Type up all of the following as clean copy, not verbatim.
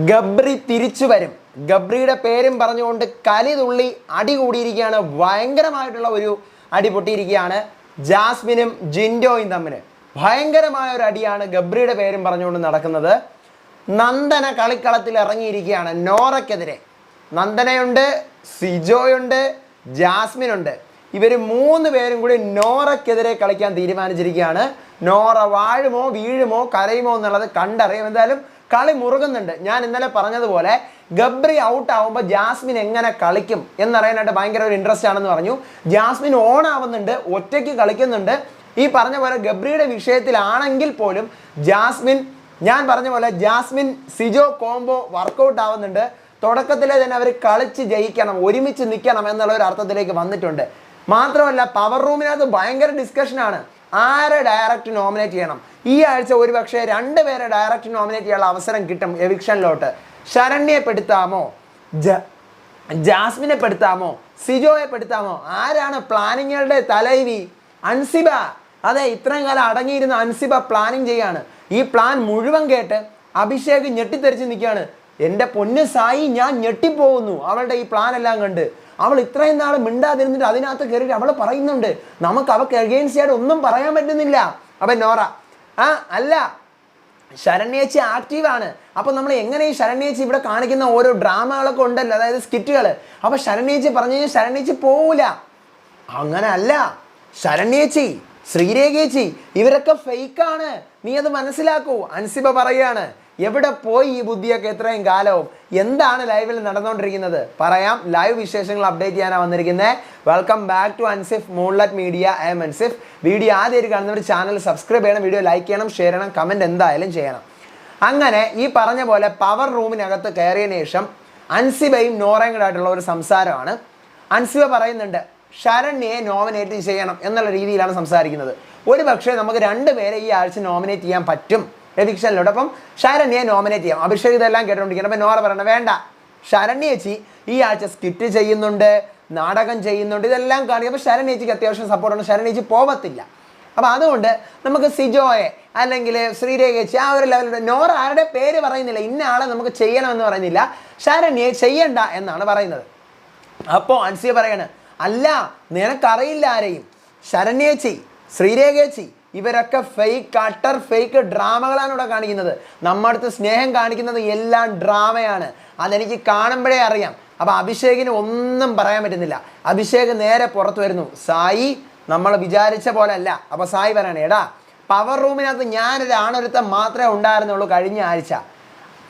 ഗബ്രി തിരിച്ചു വരും. ഗബ്രിയുടെ പേരും പറഞ്ഞുകൊണ്ട് കലിതുള്ളി അടി കൂടിയിരിക്കുകയാണ്. ഭയങ്കരമായിട്ടുള്ള ഒരു അടി പൊട്ടിയിരിക്കുകയാണ്. ജാസ്മിനും ജിൻഡോയും തമ്മിൽ ഭയങ്കരമായ ഒരു അടിയാണ് ഗബ്രിയുടെ പേരും പറഞ്ഞുകൊണ്ട് നടക്കുന്നത്. നന്ദന കളിക്കളത്തിൽ ഇറങ്ങിയിരിക്കുകയാണ് നോറയ്ക്കെതിരെ. നന്ദനയുണ്ട്, സിജോയുണ്ട്, ജാസ്മിനുണ്ട്. ഇവർ 3 പേരും കൂടി നോറയ്ക്കെതിരെ കളിക്കാൻ തീരുമാനിച്ചിരിക്കുകയാണ്. നോറ വാഴുമോ വീഴുമോ കരയുമോ എന്നുള്ളത് കണ്ടറിയാം. എന്തായാലും കളി മുറുകുന്നുണ്ട്. ഞാൻ ഇന്നലെ പറഞ്ഞതുപോലെ ഗബ്രി ഔട്ട് ആവുമ്പോൾ ജാസ്മിൻ എങ്ങനെ കളിക്കും എന്നറിയാനായിട്ട് ഭയങ്കര ഒരു ഇൻട്രസ്റ്റ് ആണെന്ന് പറഞ്ഞു. ജാസ്മിൻ ഓൺ ആവുന്നുണ്ട്, ഒറ്റയ്ക്ക് കളിക്കുന്നുണ്ട്. ഈ പറഞ്ഞ പോലെ ഗബ്രിയുടെ വിഷയത്തിലാണെങ്കിൽ പോലും ഞാൻ പറഞ്ഞ പോലെ ജാസ്മിൻ സിജോ കോംബോ വർക്കൗട്ട് ആവുന്നുണ്ട്. തുടക്കത്തിലെ തന്നെ അവർ കളിച്ച് ജയിക്കണം, ഒരുമിച്ച് നിൽക്കണം എന്നുള്ള ഒരു അർത്ഥത്തിലേക്ക് വന്നിട്ടുണ്ട്. മാത്രമല്ല പവർ റൂമിനകത്ത് ഭയങ്കര ഡിസ്കഷനാണ്. ആരെ ഡയറക്റ്റ് നോമിനേറ്റ് ചെയ്യണം? ഈ ആഴ്ച ഒരു പക്ഷേ 2 പേരെ ഡയറക്റ്റ് നോമിനേറ്റ് ചെയ്യാനുള്ള അവസരം കിട്ടും എവിക്ഷനിലോട്ട്. ശരണ്യെ പെടുത്താമോ, ജാസ്മിനെ പെടുത്താമോ, സിജോയെ പെടുത്താമോ? ആരാണ് പ്ലാനിങ്ങുകളുടെ തലൈവി? അൻസിബ. അതെ, ഇത്രയും കാലം അടങ്ങിയിരുന്ന അൻസിബ പ്ലാനിങ് ചെയ്യാണ്. ഈ പ്ലാൻ മുഴുവൻ കേട്ട് അഭിഷേക് ഞെട്ടിത്തെറിച്ച് നിൽക്കുകയാണ്. എൻ്റെ പൊന്ന് സായി, ഞാൻ ഞെട്ടിപ്പോകുന്നു അവളുടെ ഈ പ്ലാൻ എല്ലാം കണ്ട്. അവൾ ഇത്രയും നാൾ മിണ്ടാതിരുന്നിട്ട് അതിനകത്ത് കയറിയിട്ട് അവൾ പറയുന്നുണ്ട് നമുക്ക് അവൾക്ക് എഗെയിൻസ്റ്റ് ആയിട്ട് ഒന്നും പറയാൻ പറ്റുന്നില്ല. അപ്പം നോറ അല്ല, ശരണ്യേച്ചി ആക്റ്റീവാണ്. അപ്പം നമ്മൾ എങ്ങനെ ഈ ശരണ്യേച്ചി ഇവിടെ കാണിക്കുന്ന ഓരോ ഡ്രാമകളൊക്കെ ഉണ്ടല്ലോ, അതായത് സ്കിറ്റുകൾ. അപ്പം ശരണ്യേച്ചി പറഞ്ഞു കഴിഞ്ഞാൽ ശരണ്യേച്ചി പോവില്ല. അങ്ങനെ അല്ല, ശരണ്യേച്ചി, ശ്രീരേഖേച്ചി ഇവരൊക്കെ ഫേക്കാണ്, നീ അത് മനസ്സിലാക്കൂ. അൻസിബ പറയാണ് എവിടെ പോയി ഈ ബുദ്ധിയൊക്കെ ഇത്രയും കാലവും? എന്താണ് ലൈവിൽ നടന്നുകൊണ്ടിരിക്കുന്നത്? പറയാം. ലൈവ് വിശേഷങ്ങൾ അപ്ഡേറ്റ് ചെയ്യാനാണ് വന്നിരിക്കുന്നത്. Welcome back to Ansif moonlight media. I'm Ansif. Video ആദ്യമായിട്ട് കാണുന്നവർ ചാനൽ സബ്സ്ക്രൈബ് ചെയ്യണം, വീഡിയോ ലൈക്ക് ചെയ്യണം, ഷെയർ ചെയ്യണം, കമൻറ്റ് എന്തായാലും ചെയ്യണം. അങ്ങനെ ഈ പറഞ്ഞ പോലെ പവർ റൂമിനകത്ത് കയറിയതിന് ശേഷം അൻസിബയും നോറയും കൂടെ ആയിട്ടുള്ള ഒരു സംസാരമാണ്. അൻസിബ പറയുന്നുണ്ട് ശരണ്യെ നോമിനേറ്റ് ചെയ്യണം എന്നുള്ള രീതിയിലാണ് സംസാരിക്കുന്നത്. ഒരു പക്ഷേ നമുക്ക് 2 പേരെ ഈ ആഴ്ച നോമിനേറ്റ് ചെയ്യാൻ പറ്റും എവിക്ഷനിലൂടെ. അപ്പം ശരണ്യെ നോമിനേറ്റ് ചെയ്യാം. അഭിഷേക് ഇതെല്ലാം കേട്ടോണ്ടിരിക്കണം. അപ്പം നോറ പറയണം വേണ്ട, ശരണ്യേച്ചി ഈ ആഴ്ച സ്കിറ്റ് ചെയ്യുന്നുണ്ട്, നാടകം ചെയ്യുന്നുണ്ട്, ഇതെല്ലാം കാണിക്കും. അപ്പോൾ ശരണ്യേച്ചിക്ക് അത്യാവശ്യം സപ്പോർട്ടാണ്, ശരണ്യേച്ചി പോകത്തില്ല. അപ്പം അതുകൊണ്ട് നമുക്ക് സിജോയെ അല്ലെങ്കിൽ ശ്രീരേഖേച്ചി ആ ഒരു ലെവലിലൂടെ. നോറ ആരുടെ പേര് പറയുന്നില്ല, ഇന്ന ആളെ നമുക്ക് ചെയ്യണമെന്ന് പറയുന്നില്ല, ശരണ്യെ ചെയ്യണ്ട എന്നാണ് പറയുന്നത്. അപ്പോൾ അൻസിയ പറയാണ് അല്ല, നിനക്കറിയില്ല ആരെയും. ശരണ്യേച്ചി, ശ്രീരേഖേച്ചി ഇവരൊക്കെ ഫേക്ക്, കട്ടർ ഫേക്ക് ഡ്രാമകളാണ് ഇവിടെ കാണിക്കുന്നത്. നമ്മുടെ അടുത്ത് സ്നേഹം കാണിക്കുന്നത് എല്ലാം ഡ്രാമയാണ്. അതെനിക്ക് കാണുമ്പോഴേ അറിയാം. അപ്പം അഭിഷേകിന് ഒന്നും പറയാൻ പറ്റുന്നില്ല. അഭിഷേക് നേരെ പുറത്തു വരുന്നു, സായി നമ്മൾ വിചാരിച്ച പോലെ അല്ല. അപ്പോൾ സായി പറയണേ എടാ, പവർ റൂമിനകത്ത് ഞാനൊരാണൊരുത്തം മാത്രമേ ഉണ്ടായിരുന്നുള്ളൂ കഴിഞ്ഞ ആഴ്ച.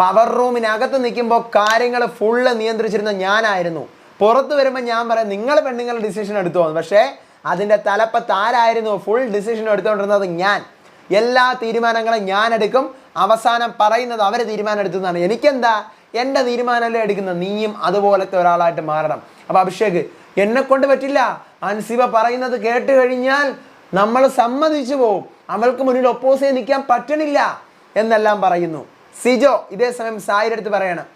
പവർ റൂമിനകത്ത് നിൽക്കുമ്പോൾ കാര്യങ്ങൾ ഫുള്ള് നിയന്ത്രിച്ചിരുന്ന ഞാനായിരുന്നു. പുറത്ത് വരുമ്പോൾ ഞാൻ പറയാം നിങ്ങൾ പെണ്ണുങ്ങളുടെ ഡിസിഷൻ എടുത്തു പോകുന്നു. പക്ഷേ അതിൻ്റെ തലപ്പത്ത് ആരായിരുന്നു ഫുൾ ഡിസിഷൻ എടുത്തുകൊണ്ടിരുന്നത്? ഞാൻ. എല്ലാ തീരുമാനങ്ങളും ഞാൻ എടുക്കും, അവസാനം പറയുന്നത് അവർ തീരുമാനം എടുത്തുന്നതാണ്. എനിക്കെന്താ, എൻ്റെ തീരുമാനമല്ലേ എടുക്കുന്നത്, നീയും അതുപോലത്തെ ഒരാളായിട്ട് മാറണം. അപ്പോൾ അഭിഷേക് എന്നെ കൊണ്ട് പറ്റില്ല, അൻസിബ പറയുന്നത് കേട്ട് കഴിഞ്ഞാൽ നമ്മൾ സമ്മതിച്ചു പോവും, അവൾക്ക് മുന്നിൽ ഒപ്പോസ് ചെയ്ത് നിൽക്കാൻ പറ്റണില്ല എന്നെല്ലാം പറയുന്നു. സിജോ ഇതേ സമയം സായിയുടെ അടുത്ത് പറയണം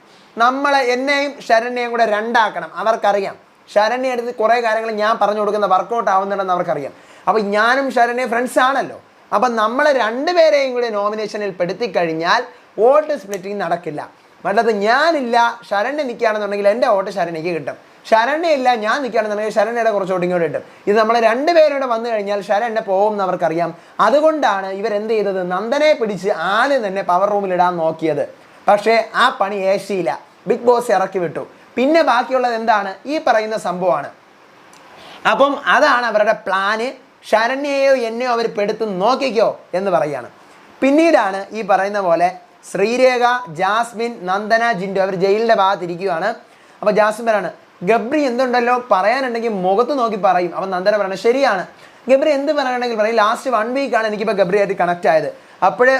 എന്നെയും ശരണ്യെയും കൂടെ 2 ആക്കണം. അവർക്കറിയാം ശരണ്യ എടുത്ത് കുറേ കാര്യങ്ങൾ ഞാൻ പറഞ്ഞു കൊടുക്കുന്ന വർക്കൗട്ട് ആവുന്നുണ്ടെന്ന് അവർക്കറിയാം. അപ്പോൾ ഞാനും ശരണ്യ ഫ്രണ്ട്സ് ആണല്ലോ. അപ്പം നമ്മളെ 2 പേരെയും കൂടി നോമിനേഷനിൽ പെടുത്തിക്കഴിഞ്ഞാൽ വോട്ട് സ്പ്ലിറ്റിംഗ് നടക്കില്ല. മറ്റത് ഞാനില്ല ശരണ്യ നിൽക്കുകയാണെന്നുണ്ടെങ്കിൽ എൻ്റെ വോട്ട് ശരണ്യക്ക് കിട്ടും, ശരണ്യ ഇല്ല ഞാൻ നിൽക്കുകയാണെന്നുണ്ടെങ്കിൽ ശരണ്യയുടെ കുറച്ച് വോട്ട് ഇങ്ങോട്ട് കിട്ടും. ഇത് നമ്മൾ 2 പേരുടെ വന്നു കഴിഞ്ഞാൽ ശരണ്യ പോകും എന്ന് അവർക്കറിയാം. അതുകൊണ്ടാണ് ഇവരെന്ത് ചെയ്തത്, നന്ദനെ പിടിച്ച് ആദ്യം തന്നെ പവർ റൂമിലിടാൻ നോക്കിയത്. പക്ഷേ ആ പണി ഏശിയില്ല, ബിഗ് ബോസ് ഇറക്കി വിട്ടു. പിന്നെ ബാക്കിയുള്ളത് എന്താണ്, ഈ പറയുന്ന സംഭവമാണ്. അപ്പം അതാണ് അവരുടെ പ്ലാന്. ശരണ്യയോ എന്നെയോ അവർ പെടുത്ത് നോക്കിക്കോ എന്ന് പറയുകയാണ്. പിന്നീടാണ് ഈ പറയുന്ന പോലെ ശ്രീരേഖ, ജാസ്മിൻ, നന്ദന, ജിൻഡോ അവർ ജയിലിൻ്റെ ഭാഗത്തിരിക്കുകയാണ്. അപ്പോൾ ജാസ്മിൻ പറയാണ് ഗബ്രി എന്തുണ്ടല്ലോ പറയാനുണ്ടെങ്കിൽ മുഖത്ത് നോക്കി പറയും. അപ്പം നന്ദന പറയണം ശരിയാണ്, ഗബ്രി എന്ത് പറയണമെങ്കിൽ പറയും. ലാസ്റ്റ് 1 വീക്കാണ് എനിക്കിപ്പോൾ ഗബ്രിയായിട്ട് കണക്ട് ആയത്. അപ്പോഴേ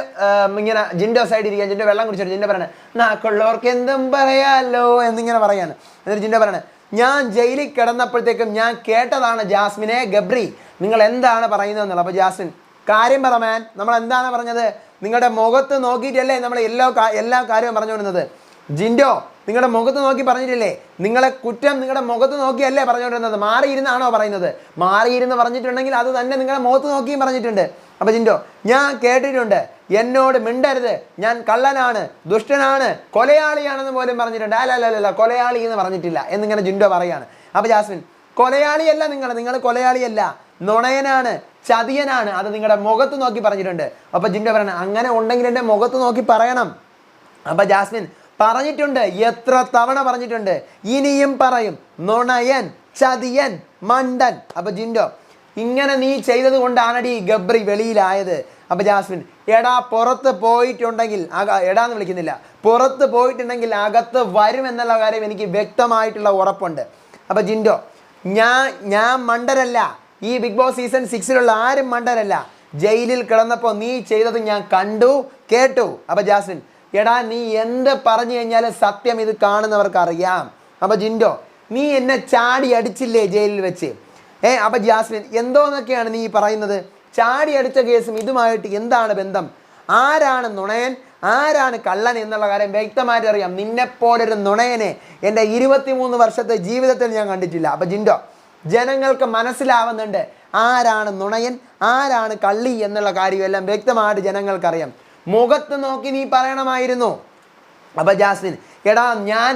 ഇങ്ങനെ ജിൻഡോ സൈഡ് ഇരിക്കുക, ജിൻഡോ വെള്ളം കുടിച്ചിട്ട് ജിൻഡോ പറയണേ നാക്കുള്ളവർക്ക് എന്തും പറയാമല്ലോ എന്നിങ്ങനെ പറയാണ്. എന്നിട്ട് ജിൻഡോ പറയണേ ഞാൻ ജയിലിൽ കിടന്നപ്പോഴത്തേക്കും ഞാൻ കേട്ടതാണ് ജാസ്മിനെ, ഗബ്രി നിങ്ങൾ എന്താണ് പറയുന്നതെന്നുള്ളത്. അപ്പോൾ ജാസ്മിൻ കാര്യം പറ മാൻ, നമ്മൾ എന്താണ് പറഞ്ഞത്, നിങ്ങളുടെ മുഖത്ത് നോക്കിയിട്ടല്ലേ നമ്മൾ എല്ലാ കാര്യവും പറഞ്ഞുകൊണ്ടിരുന്നത്. ജിൻഡോ നിങ്ങളുടെ മുഖത്ത് നോക്കി പറഞ്ഞിട്ടില്ലേ, നിങ്ങളെ കുറ്റം നിങ്ങളുടെ മുഖത്ത് നോക്കിയല്ലേ പറഞ്ഞുകൊണ്ടിരുന്നത്, മാറിയിരുന്നാണോ പറയുന്നത്? മാറിയിരുന്ന് പറഞ്ഞിട്ടുണ്ടെങ്കിൽ അത് തന്നെ നിങ്ങളുടെ മുഖത്ത് നോക്കിയും പറഞ്ഞിട്ടുണ്ട്. അപ്പോൾ ജിൻഡോ ഞാൻ കേട്ടിട്ടുണ്ട് എന്നോട് മിണ്ടരുത്, ഞാൻ കള്ളനാണ്, ദുഷ്ടനാണ്, കൊലയാളിയാണെന്ന് പോലും പറഞ്ഞിട്ടുണ്ട്. അല്ല കൊലയാളി എന്ന് പറഞ്ഞിട്ടില്ല എന്നിങ്ങനെ ജിൻഡോ പറയാണ്. അപ്പോൾ ജാസ്മിൻ, കൊലയാളിയല്ല നിങ്ങൾ കൊലയാളിയല്ല, നുണയനാണ്, ചതിയനാണ്, അത് നിങ്ങളുടെ മുഖത്ത് നോക്കി പറഞ്ഞിട്ടുണ്ട്. അപ്പോൾ ജിൻഡോ പറയണം, അങ്ങനെ ഉണ്ടെങ്കിൽ എൻ്റെ മുഖത്ത് നോക്കി പറയണം. അപ്പോൾ ജാസ്മിൻ പറഞ്ഞിട്ടുണ്ട്, എത്ര തവണ പറഞ്ഞിട്ടുണ്ട്, ഇനിയും പറയും, നുണയൻ, ചതിയൻ, മണ്ടൻ. അപ്പോൾ ജിൻഡോ, ഇങ്ങനെ നീ ചെയ്തത് കൊണ്ടാണടി ഗബ്രി വെളിയിലായത്. അപ്പോൾ ജാസ്മിൻ, എടാ പുറത്ത് പോയിട്ടുണ്ടെങ്കിൽ, എടാന്ന് വിളിക്കുന്നില്ല, പുറത്ത് പോയിട്ടുണ്ടെങ്കിൽ അകത്ത് വരുമെന്നുള്ള കാര്യം എനിക്ക് വ്യക്തമായിട്ടുള്ള ഉറപ്പുണ്ട്. അപ്പോൾ ജിൻഡോ, ഞാൻ മണ്ടരല്ല, ഈ ബിഗ് ബോസ് സീസൺ 6 ആരും മണ്ടരല്ല. ജയിലിൽ കിടന്നപ്പോൾ നീ ചെയ്തത് ഞാൻ കണ്ടു കേട്ടു. അപ്പോൾ ജാസ്മിൻ, എടാ നീ എന്ത് പറഞ്ഞു കഴിഞ്ഞാലും സത്യം ഇത് കാണുന്നവർക്ക് അറിയാം. അപ്പോൾ ജിൻഡോ, നീ എന്നെ ചാടി അടിച്ചില്ലേ ജയിലിൽ വെച്ച്? അപ്പോൾ ജാസ്മിൻ, എന്തോന്നൊക്കെയാണ് നീ പറയുന്നത്? ചാടി അടിച്ച കേസും ഇതുമായിട്ട് എന്താണ് ബന്ധം? ആരാണ് നുണയൻ, ആരാണ് കള്ളൻ എന്നുള്ള കാര്യം വ്യക്തമായിട്ട് അറിയാം. നിന്നെപ്പോലൊരു നുണയനെ എൻ്റെ 23 വർഷത്തെ ജീവിതത്തിൽ ഞാൻ കണ്ടിട്ടില്ല. അപ്പോൾ ജിൻഡോ, ജനങ്ങൾക്ക് മനസ്സിലാവുന്നുണ്ട് ആരാണ് നുണയൻ, ആരാണ് കള്ളി എന്നുള്ള കാര്യമെല്ലാം വ്യക്തമായിട്ട് ജനങ്ങൾക്കറിയാം. മുഖത്ത് നോക്കി നീ പറയണമായിരുന്നു. അപ്പോൾ ജാസ്മിൻ, എടാ ഞാൻ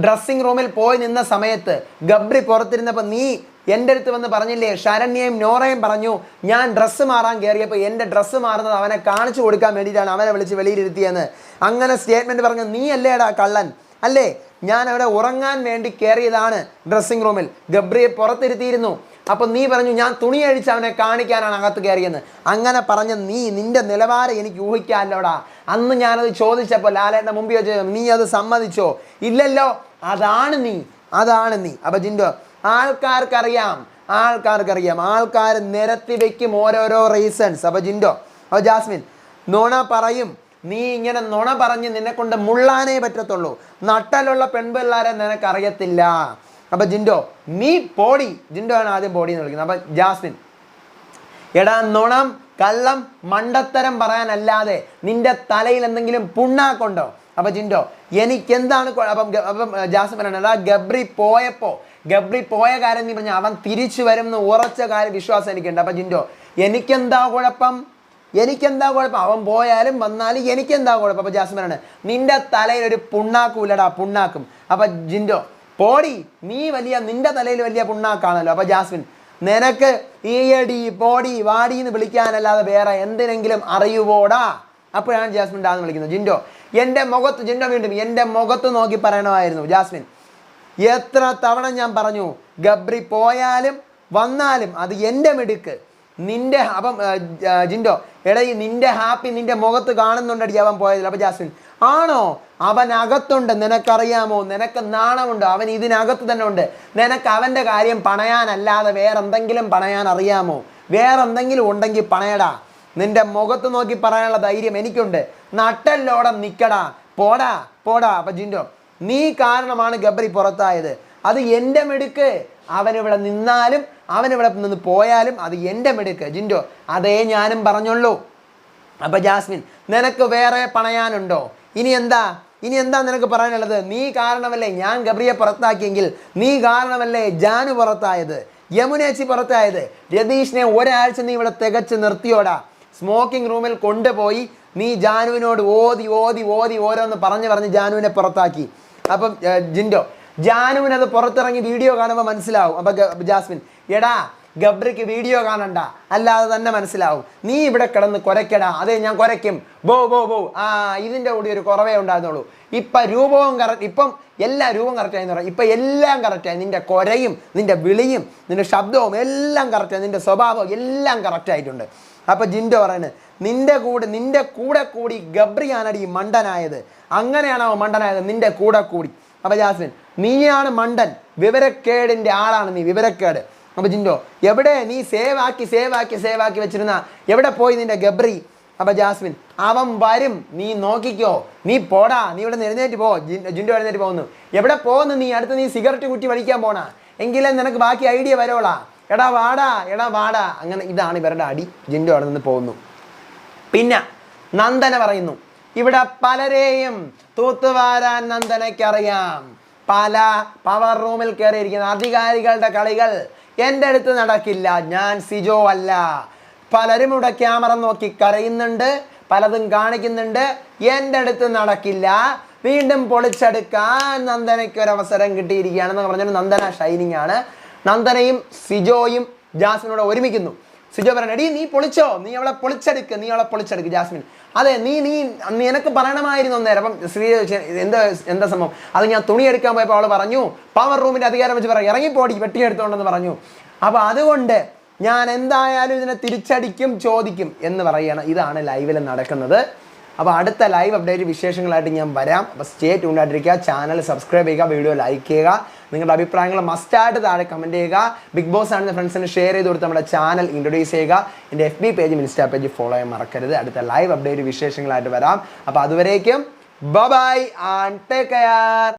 ഡ്രസ്സിങ് റൂമിൽ പോയി നിന്ന സമയത്ത് ഗബ്രി പുറത്തിരുന്നപ്പോൾ നീ എൻ്റെ അടുത്ത് വന്ന് പറഞ്ഞില്ലേ, ശരണ്യയും നോറയും പറഞ്ഞു ഞാൻ ഡ്രസ്സ് മാറാൻ കയറിയപ്പോൾ എൻ്റെ ഡ്രസ്സ് മാറുന്നത് അവനെ കാണിച്ചു കൊടുക്കാൻ വേണ്ടിയിട്ടാണ് അവനെ വിളിച്ച് വെളിയിലിരുത്തിയെന്ന് അങ്ങനെ സ്റ്റേറ്റ്മെൻറ്റ് പറഞ്ഞു. നീ അല്ലേടാ കള്ളൻ, അല്ലേ? ഞാൻ അവിടെ ഉറങ്ങാൻ വേണ്ടി കയറിയതാണ് ഡ്രസ്സിങ് റൂമിൽ, ഗബ്രിയെ പുറത്തിരുത്തിയിരുന്നു. അപ്പം നീ പറഞ്ഞു ഞാൻ തുണി അഴിച്ച് അവനെ കാണിക്കാനാണ് അകത്ത് കയറിയെന്ന്. അങ്ങനെ പറഞ്ഞ നിന്റെ നിലവാരം എനിക്ക് ഊഹിക്കാമല്ലോടാ. അന്ന് ഞാനത് ചോദിച്ചപ്പോൾ ലാലേട്ടൻ്റെ മുമ്പിൽ വെച്ച് നീ അത് സമ്മതിച്ചോ? ഇല്ലല്ലോ. അതാണ് നീ. അപ്പം ജിൻഡോ, ആൾക്കാർക്കറിയാം, ആൾക്കാർ നിരത്തി വെക്കും ഓരോരോ റീസൺസ്. അപ്പോൾ ജിൻഡോ, അപ്പോൾ ജാസ്മിൻ, നുണ പറയും. നീ ഇങ്ങനെ നുണ പറഞ്ഞ് നിന്നെ കൊണ്ട് മുള്ളാനേ പറ്റത്തുള്ളൂ. നട്ടലുള്ള പെൺപിള്ളാരെ നിനക്കറിയത്തില്ല. അപ്പോൾ ജിൻഡോ, നീ പോടി. ജിൻഡോ ആണ് ആദ്യം പോടി എന്ന് വിളിക്കുന്നത്. അപ്പം ജാസ്മിൻ, എടാ നുണം, കള്ളം, മണ്ടത്തരം പറയാനല്ലാതെ നിന്റെ തലയിൽ എന്തെങ്കിലും പുണ്ണാക്കുണ്ടോ? അപ്പം ജിൻഡോ, എനിക്കെന്താണ് അപ്പം ജാസ്മിൻ പറയണം, എടാ ഗബ്രി പോയ കാര്യം നീ പറഞ്ഞ അവൻ തിരിച്ചു വരും എന്ന് ഉറച്ച കാര്യം വിശ്വാസം എനിക്കുണ്ട്. അപ്പം ജിൻഡോ, എനിക്കെന്താ കുഴപ്പം? അവൻ പോയാലും വന്നാലും എനിക്കെന്താ കുഴപ്പം? അപ്പം ജാസ്മിൻ പറയണേ, നിന്റെ തലയിൽ ഒരു പുണ്ണാക്കൂലടാ, പുണ്ണാക്കും. അപ്പം ജിൻഡോ, പോടി, നിന്റെ തലയിൽ വലിയ പുണ്ണാക്കാണല്ലോ. അപ്പോൾ ജാസ്മിൻ, നിനക്ക് ഈയടി, പോടി, വാടി എന്ന് വിളിക്കാനല്ലാതെ വേറെ എന്തിനെങ്കിലും അറിയുവോടാ? അപ്പോഴാണ് ജാസ്മിൻ ഡാന്ന് വിളിക്കുന്നത്. ജിൻഡോ, വീണ്ടും എൻ്റെ മുഖത്ത് നോക്കി പറയണമായിരുന്നു. ജാസ്മിൻ, എത്ര തവണ ഞാൻ പറഞ്ഞു, ഗബ്രി പോയാലും വന്നാലും അത് എൻ്റെ മിടുക്ക്. അപ്പം ജിൻഡോ, നിന്റെ ഹാപ്പി നിന്റെ മുഖത്ത് കാണുന്നുണ്ടടി അവൻ പോയതിൽ. അപ്പോൾ ജാസ്മിൻ, ആണോ? അവൻ അകത്തുണ്ട്, നിനക്കറിയാമോ? നിനക്ക് നാണമുണ്ടോ? അവൻ ഇതിനകത്ത് തന്നെ ഉണ്ട്. നിനക്ക് അവൻ്റെ കാര്യം പണയാനല്ലാതെ വേറെന്തെങ്കിലും പണയാൻ അറിയാമോ? വേറെന്തെങ്കിലും ഉണ്ടെങ്കിൽ പണയടാ. നിന്റെ മുഖത്ത് നോക്കി പറയാനുള്ള ധൈര്യം എനിക്കുണ്ട്. നട്ടല്ലോടെ നിൽക്കടാ, പോടാ. അപ്പം ജിൻഡോ, നീ കാരണമാണ് ഗബ്രി പുറത്തായത്. അത് എൻ്റെ മിടുക്ക്. അവനിവിടെ നിന്നാലും അവനിവിടെ നിന്ന് പോയാലും അത് എൻ്റെ മിടുക്ക്. ജിൻഡോ, അതേ ഞാനും പറഞ്ഞുള്ളൂ. അപ്പം ജാസ്മിൻ, നിനക്ക് വേറെ പണയാനുണ്ടോ? ഇനി എന്താ നിനക്ക് പറയാനുള്ളത്? നീ കാരണമല്ലേ ഞാൻ ഗബ്രിയെ പുറത്താക്കിയെങ്കിൽ, നീ കാരണമല്ലേ ജാനു പുറത്തായത്, യമുനേച്ചി പുറത്തായത്, രതീഷിനെ ഒരാഴ്ച നീ ഇവിടെ തികച്ച് നിർത്തിയോടാ. സ്മോക്കിംഗ് റൂമിൽ കൊണ്ടുപോയി നീ ജാനുവിനോട് ഓതി ഓരോന്ന് പറഞ്ഞ് ജാനുവിനെ പുറത്താക്കി. അപ്പം ജിൻഡോ, ജാനുവിനത് പുറത്തിറങ്ങി വീഡിയോ കാണുമ്പോൾ മനസ്സിലാവും. അപ്പം ജാസ്മിൻ, എടാ ഗബ്രിക്ക് വീഡിയോ കാണണ്ട, അല്ലാതെ തന്നെ മനസ്സിലാവും. നീ ഇവിടെ കിടന്ന് കുരയ്ക്കടാ. അതെ, ഞാൻ കുരയ്ക്കും. ബോ ഇതിൻ്റെ കൂടി ഒരു കുറവേ ഉണ്ടായിരുന്നുള്ളൂ. ഇപ്പം എല്ലാ രൂപം കറക്റ്റായെന്ന് പറയാം. ഇപ്പം എല്ലാം കറക്റ്റായി. നിൻ്റെ കുരയും നിൻ്റെ വിളിയും നിൻ്റെ ശബ്ദവും എല്ലാം കറക്റ്റായി. നിൻ്റെ സ്വഭാവം എല്ലാം കറക്റ്റായിട്ടുണ്ട്. അപ്പം ജിൻഡോ പറയുന്നത്, നിൻ്റെ കൂടെ കൂടി ഗബ്രിയാണടി മണ്ടനായത്. അങ്ങനെയാണ് അവൻ മണ്ടനായത്, നിൻ്റെ കൂടെ കൂടി. അപ്പം ജാസ്മിൻ, നീയാണ് മണ്ടൻ, വിവരക്കേടിൻ്റെ ആളാണ് നീ, വിവരക്കേട്. അപ്പം ജിൻഡോ, എവിടെ നീ സേവ് ആക്കി വെച്ചിരുന്ന എവിടെ പോയി നിൻ്റെ ഗബ്രി? അപ്പം ജാസ്മിൻ, അവൻ വരും, നീ നോക്കിക്കോ, നീ പോടാ, നീ ഇവിടെ നിന്ന് എഴുന്നേറ്റ് പോ. ജിൻഡോ എഴുന്നേറ്റ് പോകുന്നു. എവിടെ പോകുന്നു നീ? അടുത്ത് നീ സിഗരറ്റ് കുറ്റി വലിക്കാൻ പോണ? എങ്കിലേ നിനക്ക് ബാക്കി ഐഡിയ വരോളാ. എടാ വാടാ. അങ്ങനെ ഇതാണ് ഇവരുടെ അടി. ജിൻഡോ അവിടെ നിന്ന് പോകുന്നു. പിന്നെ നന്ദന പറയുന്നു, ഇവിടെ പലരെയും തൂത്തുവാരാൻ നന്ദനയ്ക്കറിയാം. പല പവർ റൂമിൽ കയറിയിരിക്കുന്ന അധികാരികളുടെ കളികൾ എൻ്റെ അടുത്ത് നടക്കില്ല. ഞാൻ സിജോ അല്ല. പലരും ഇവിടെ ക്യാമറ നോക്കി കരയുന്നുണ്ട്, പലതും കാണിക്കുന്നുണ്ട്. എൻ്റെ അടുത്ത് നടക്കില്ല, വീണ്ടും പൊളിച്ചെടുക്കാൻ നന്ദനയ്ക്ക് ഒരു അവസരം കിട്ടിയിരിക്കുകയാണെന്ന് പറഞ്ഞാൽ നന്ദന ഷൈനിങ് ആണ്. നന്ദനയും സിജോയും ജാസ്മിനോട് ഒരുമിക്കുന്നു. സിജോ പറയണ, എടീ നീ പൊളിച്ചോ, നീ അവളെ പൊളിച്ചെടുക്ക് ജാസ്മിൻ. അതെ, നിനക്ക് പറയണമായിരുന്നു അന്നേരം. അപ്പം ശ്രീ എന്താ സംഭവം? അത് ഞാൻ തുണി എടുക്കാൻ പോയപ്പോൾ അവൾ പറഞ്ഞു, പവർ റൂമിന്റെ അധികാരം വെച്ച് പറയാം, ഇറങ്ങിപ്പോടി വെട്ടിയെടുത്തോണ്ടെന്ന് പറഞ്ഞു. അപ്പൊ അതുകൊണ്ട് ഞാൻ എന്തായാലും ഇതിനെ തിരിച്ചടിക്കും, ചോദിക്കും എന്ന് പറയുകയാണ്. ഇതാണ് ലൈവിൽ നടക്കുന്നത്. അപ്പോൾ അടുത്ത ലൈവ് അപ്ഡേറ്റ് വിശേഷങ്ങളായിട്ട് ഞാൻ വരാം. അപ്പോൾ സ്റ്റേ ട്യൂൺഡ് ആയിട്ടിരിക്കുക. ചാനൽ സബ്സ്ക്രൈബ് ചെയ്യുക, വീഡിയോ ലൈക്ക് ചെയ്യുക, നിങ്ങളുടെ അഭിപ്രായങ്ങൾ മസ്റ്റായിട്ട് താഴെ കമൻറ്റ് ചെയ്യുക. ബിഗ് ബോസ് ആണെന്ന് ഫ്രണ്ട്സിന് ഷെയർ ചെയ്ത് കൊടുത്ത് നമ്മുടെ ചാനൽ ഇൻട്രൊഡ്യൂസ് ചെയ്യുക. എൻ്റെ FB പേജും ഇൻസ്റ്റാ പേജ് ഫോളോ ചെയ്യാൻ മറക്കരുത്. അടുത്ത ലൈവ് അപ്ഡേറ്റ് വിശേഷങ്ങളായിട്ട് വരാം. അപ്പോൾ അതുവരേക്കും ബൈ ആൻഡ് ടേക്ക് കെയർ.